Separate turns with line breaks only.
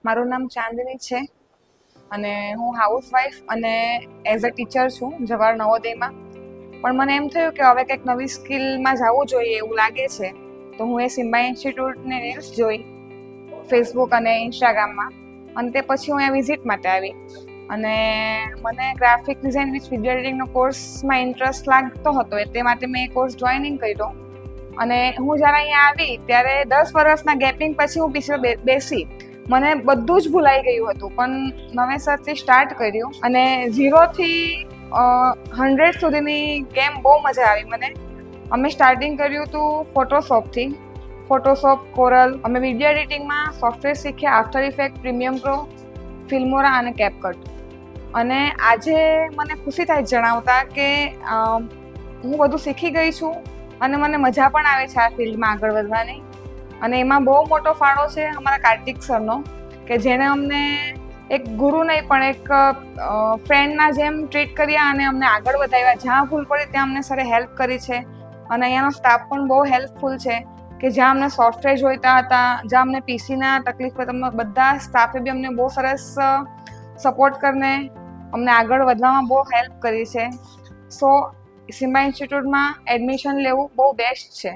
મારું નામ ચાંદની છે અને હું હાઉસવાઈફ અને એઝ અ ટીચર છું જવાહર નવોદયમાં. પણ મને એમ થયું કે હવે કંઈક નવી સ્કિલમાં જવું જોઈએ એવું લાગે છે, તો હું એ સિમ્બા ઇન્સ્ટિટ્યૂટની રીલ્સ જોઈ ફેસબુક અને ઇન્સ્ટાગ્રામમાં, અને તે પછી હું અહીંયા વિઝિટ માટે આવી. અને મને ગ્રાફિક ડિઝાઇન વિથ વિડીયો એડિટિંગનો કોર્સમાં ઇન્ટરેસ્ટ લાગતો હતો, તે માટે મેં એ કોર્સ જોઈનિંગ કર્યો. અને હું જ્યારે અહીંયા આવી ત્યારે 10 વર્ષના ગેપિંગ પછી હું પીછે બેસી, મને બધું જ ભૂલાઈ ગયું હતું, પણ નવેસરથી સ્ટાર્ટ કર્યું અને 0થી 100 સુધીની ગેમ બહુ મજા આવી મને. અમે સ્ટાર્ટિંગ કર્યું હતું ફોટોશોપથી, ફોટોશોપ, કોરલ. અમે વિડીયો એડિટિંગમાં સોફ્ટવેર શીખ્યા, આફ્ટર ઇફેક્ટ, પ્રીમિયમ પ્રો, ફિલ્મોરા અને કેપકટ. અને આજે મને ખુશી થાય જણાવતા કે હું બધું શીખી ગઈ છું અને મને મજા પણ આવે છે આ ફિલ્ડમાં આગળ વધવાની. અને એમાં બહુ મોટો ફાળો છે અમારા કાર્તિક સરનો, કે જેણે અમને એક ગુરુ નહીં પણ એક ફ્રેન્ડના જેમ ટ્રીટ કર્યા અને અમને આગળ વધાવ્યા. જ્યાં ભૂલ પડી ત્યાં અમને સરે હેલ્પ કરી છે. અને અહીંયાનો સ્ટાફ પણ બહુ હેલ્પફુલ છે, કે જ્યાં અમને સોફ્ટવેર જોઈતા હતા, જ્યાં અમને પીસીના તકલીફ પડતી, તમને બધા સ્ટાફે બી અમને બહુ સરસ સપોર્ટ કરીને અમને આગળ વધવામાં બહુ હેલ્પ કરી છે. સો સિમ્બા ઇન્સ્ટિટ્યૂટમાં એડમિશન લેવું બહુ બેસ્ટ છે.